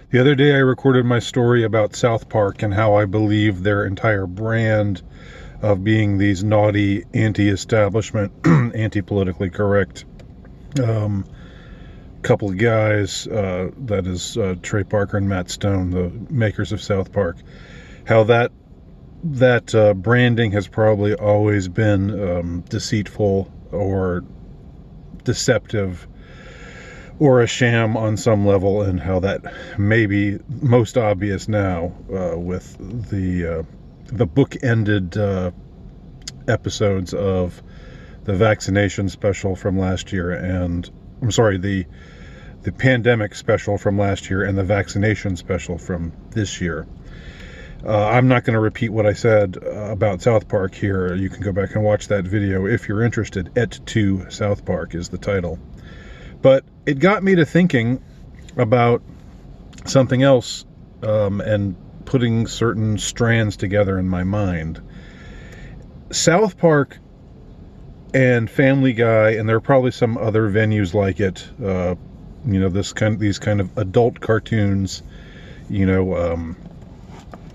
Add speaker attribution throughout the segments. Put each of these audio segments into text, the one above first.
Speaker 1: The other day I recorded my story about South Park and how I believe their entire brand of being these naughty, anti-establishment, anti-politically correct couple of guys, that is Trey Parker and Matt Stone, the makers of South Park, how that branding has probably always been deceitful or deceptive or a sham on some level, and how that may be most obvious now with the book-ended episodes of the vaccination special from last year, and I'm sorry, the pandemic special from last year and the vaccination special from this year. I'm not going to repeat what I said about South Park here. You can go back and watch that video if you're interested. Et to South Park is the title. But it got me to thinking about something else, and putting certain strands together in my mind. South Park and Family Guy, and there are probably some other venues like it, these kind of adult cartoons,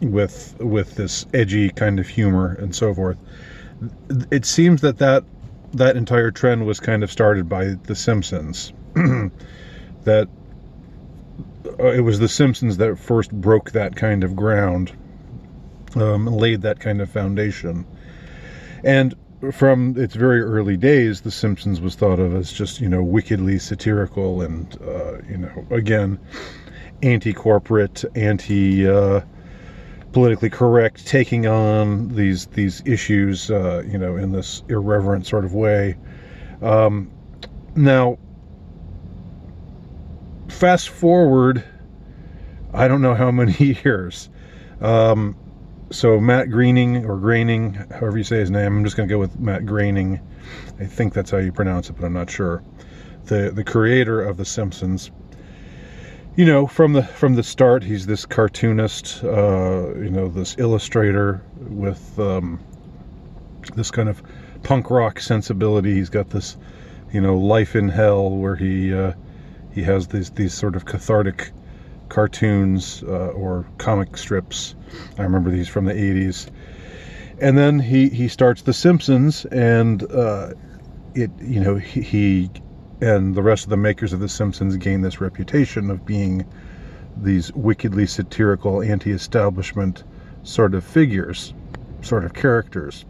Speaker 1: with this edgy kind of humor and so forth. It seems that entire trend was kind of started by The Simpsons. That it was The Simpsons that first broke that kind of ground, laid that kind of foundation. And from its very early days, The Simpsons was thought of as just, wickedly satirical and, again, anti-corporate, politically correct, taking on these issues, in this irreverent sort of way. Now, fast forward, I don't know how many years. So Matt Groening, or Groening, however you say his name, I'm just going to go with Matt Groening. I think that's how you pronounce it, but I'm not sure. The creator of The Simpsons. From the start, he's this cartoonist, this illustrator with this kind of punk rock sensibility. He's got this, Life in Hell, where he has these sort of cathartic cartoons or comic strips. I remember these from the 80s. And then he starts The Simpsons, and he and the rest of the makers of The Simpsons gain this reputation of being these wickedly satirical, anti-establishment sort of figures, sort of characters.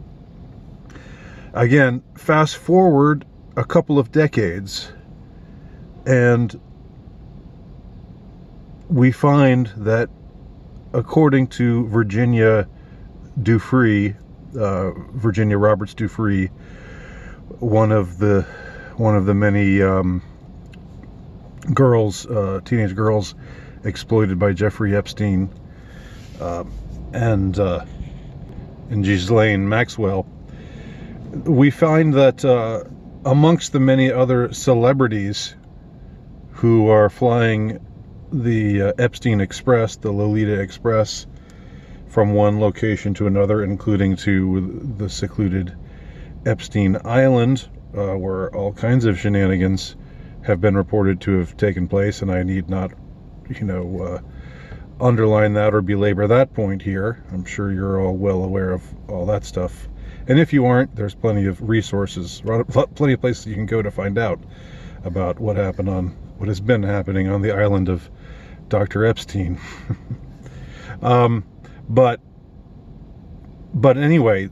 Speaker 1: Again, fast forward a couple of decades, and we find that, according to Virginia Roberts Dufree, one of the many teenage girls exploited by Jeffrey Epstein, and Ghislaine Maxwell, we find that amongst the many other celebrities who are flying the Epstein Express, the Lolita Express, from one location to another, including to the secluded Epstein Island, where all kinds of shenanigans have been reported to have taken place, and I need not, underline that or belabor that point here. I'm sure you're all well aware of all that stuff. And if you aren't, there's plenty of resources, plenty of places you can go to find out about what has been happening on the island of Dr. Epstein. But anyway,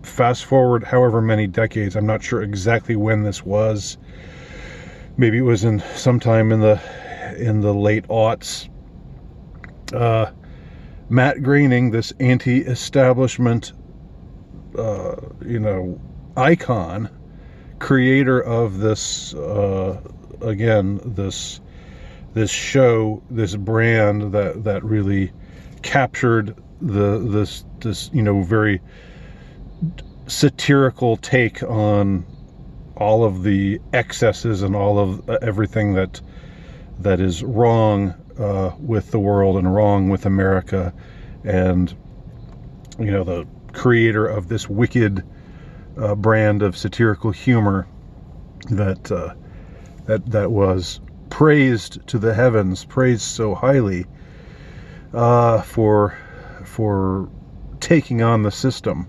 Speaker 1: fast forward however many decades, I'm not sure exactly when this was. Maybe it was sometime in the late aughts. Matt Groening, this anti-establishment, icon, creator of this, this show, this brand that really captured this very satirical take on all of the excesses and all of everything that is wrong with the world and wrong with America, and the creator of this wicked brand of satirical humor that was praised to the heavens, praised so highly for taking on the system.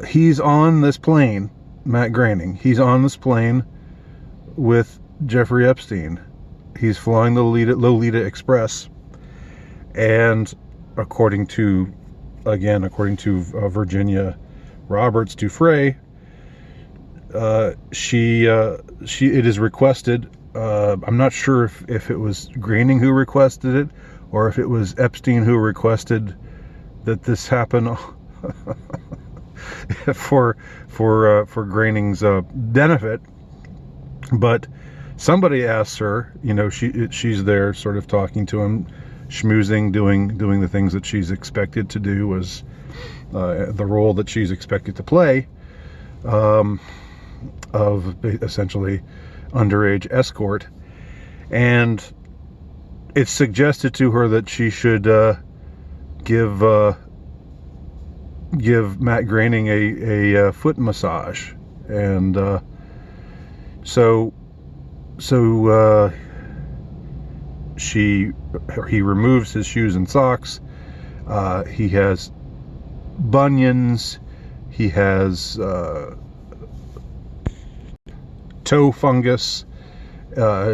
Speaker 1: He's on this plane, Matt Groening. He's on this plane with Jeffrey Epstein. He's flying the Lolita Express, and according to Virginia Roberts Dufresne, it is requested. I'm not sure if it was Groening who requested it, or if it was Epstein who requested that this happen for Groening's benefit. But somebody asks her, she's there sort of talking to him, schmoozing, doing the things that she's expected to do, as the role that she's expected to play, of essentially underage escort. And it's suggested to her that she should give Matt Groening a foot massage. And so he removes his shoes and socks. He has bunions. He has toe fungus.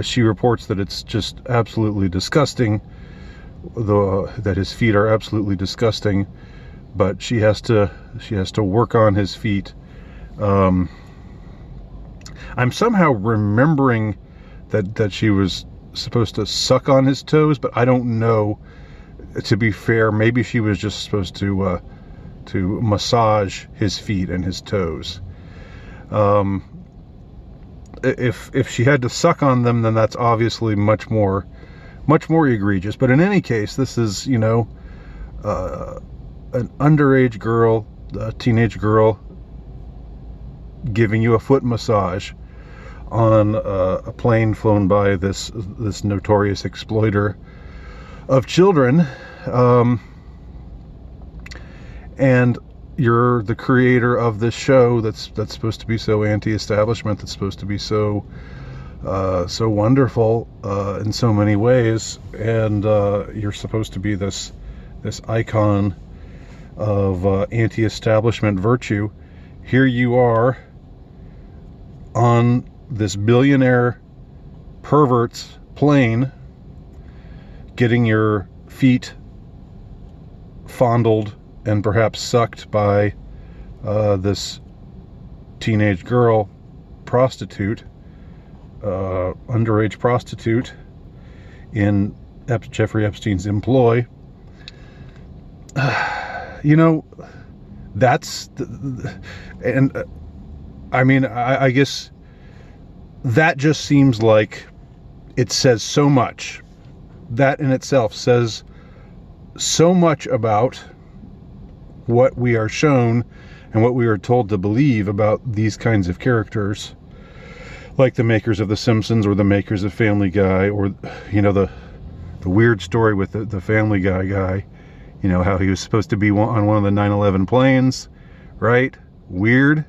Speaker 1: She reports that it's just absolutely disgusting, that his feet are absolutely disgusting, but she has to work on his feet. I'm somehow remembering that she was supposed to suck on his toes, but I don't know. To be fair, maybe she was just supposed to massage his feet and his toes. If she had to suck on them, then that's obviously much more egregious. But in any case, this is an underage girl, a teenage girl, giving you a foot massage on a plane flown by this notorious exploiter of children, and you're the creator of this show that's supposed to be so anti-establishment, that's supposed to be so wonderful in so many ways, and you're supposed to be this icon of anti-establishment virtue. Here you are on this billionaire pervert's plane, getting your feet fondled and perhaps sucked by this teenage girl prostitute, underage prostitute in Jeffrey Epstein's employ. That's I guess that just seems like it says so much. That in itself says so much about what we are shown and what we are told to believe about these kinds of characters, like the makers of The Simpsons or the makers of Family Guy, or the weird story with the Family Guy guy, how he was supposed to be on one of the 9/11 planes, right? Weird.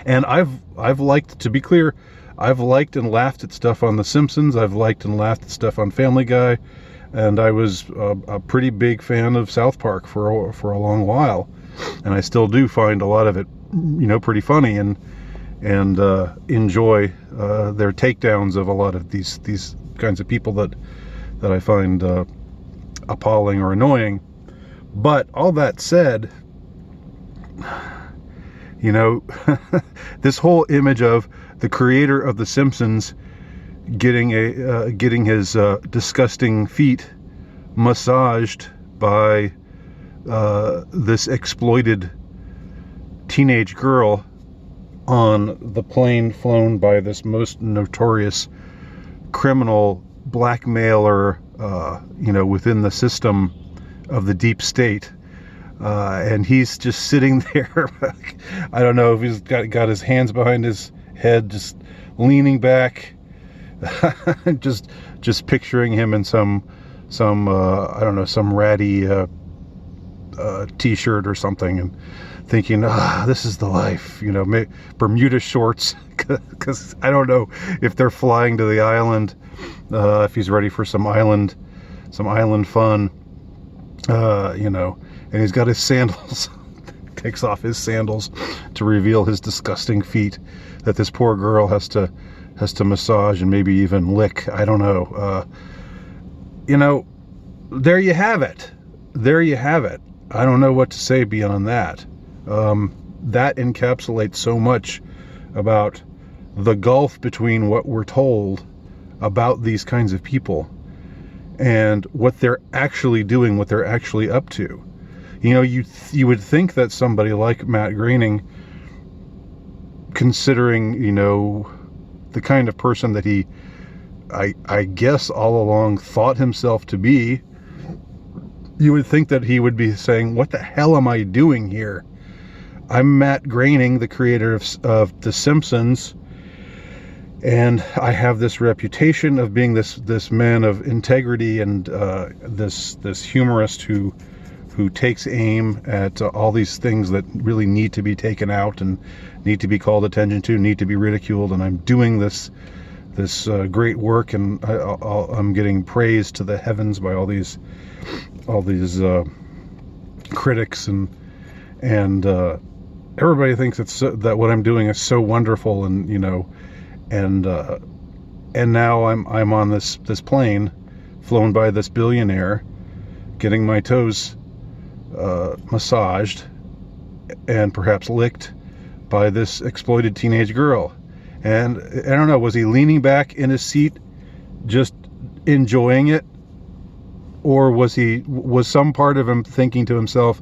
Speaker 1: And I've liked, to be clear, I've liked and laughed at stuff on The Simpsons. I've liked and laughed at stuff on Family Guy. And I was a pretty big fan of South Park for a long while. And I still do find a lot of it, pretty funny, and enjoy their takedowns of a lot of these kinds of people that I find appalling or annoying. But all that said, this whole image of the creator of The Simpsons getting his disgusting feet massaged by this exploited teenage girl on the plane flown by this most notorious criminal blackmailer, within the system of the deep state. And he's just sitting there. I don't know if he's got his hands behind his head, just leaning back, just picturing him in some I don't know, some ratty t-shirt or something, and thinking, this is the life, Bermuda shorts, because I don't know if they're flying to the island, if he's ready for some island fun, and he's got his sandals, takes off his sandals to reveal his disgusting feet that this poor girl has to massage and maybe even lick. I don't know. There you have it. I don't know what to say beyond that. That encapsulates so much about the gulf between what we're told about these kinds of people and what they're actually doing, what they're actually up to. You would think that somebody like Matt Groening, considering, the kind of person that he, I guess all along thought himself to be, you would think that he would be saying, what the hell am I doing here? I'm Matt Groening, the creator of The Simpsons, and I have this reputation of being this man of integrity and this humorist who takes aim at all these things that really need to be taken out and need to be called attention to, need to be ridiculed, and I'm doing this great work, and I'm getting praised to the heavens by all these critics, and everybody thinks that what I'm doing is so wonderful, and now I'm on this plane flown by this billionaire, getting my toes massaged and perhaps licked by this exploited teenage girl. And I don't know, was he leaning back in his seat just enjoying it, or was some part of him thinking to himself,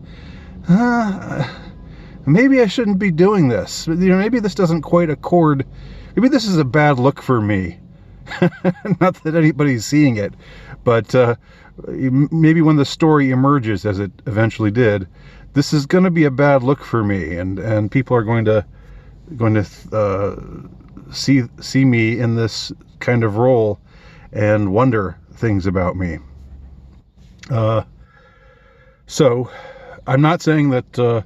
Speaker 1: maybe I shouldn't be doing this, maybe this doesn't quite accord, maybe this is a bad look for me. Not that anybody's seeing it, but maybe when the story emerges, as it eventually did, this is going to be a bad look for me, and people are going to see me in this kind of role and wonder things about me. So I'm not saying that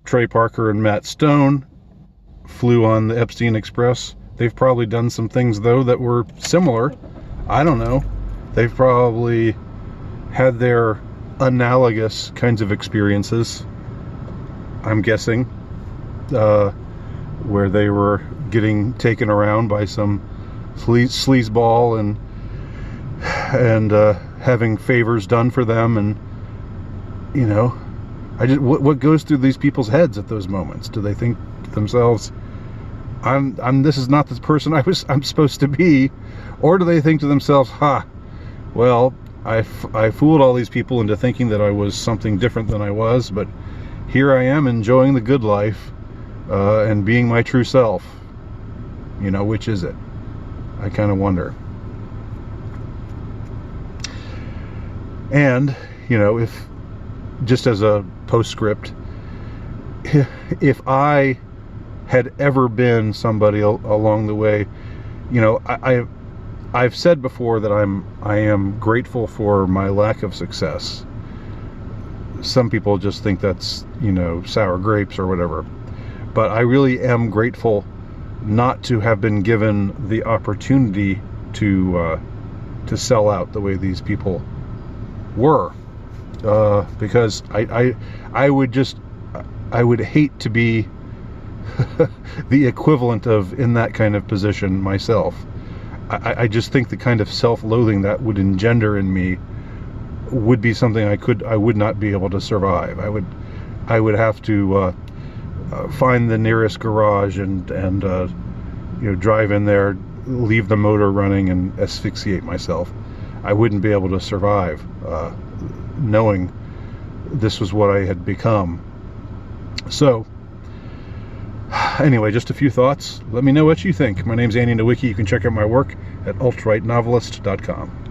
Speaker 1: Trey Parker and Matt Stone flew on the Epstein Express. They've probably done some things, though, that were similar. I don't know. They've probably had their analogous kinds of experiences, I'm guessing, where they were getting taken around by some sleazeball and having favors done for them, and what goes through these people's heads at those moments? Do they think to themselves, this is not the person I'm supposed to be, or do they think to themselves, well, I fooled all these people into thinking that I was something different than I was, but here I am enjoying the good life and being my true self. Which is it? I kind of wonder. And if, just as a postscript, if I had ever been somebody along the way, I've said before that I am grateful for my lack of success. Some people just think that's sour grapes or whatever, but I really am grateful not to have been given the opportunity to sell out the way these people were, because I would hate to be the equivalent of in that kind of position myself. I just think the kind of self-loathing that would engender in me would be something I would not be able to survive. I would have to find the nearest garage and drive in there, leave the motor running, and asphyxiate myself. I wouldn't be able to survive knowing this was what I had become. So anyway, just a few thoughts. Let me know what you think. My name's Andy Nowicki. You can check out my work at ultrightnovelist.com.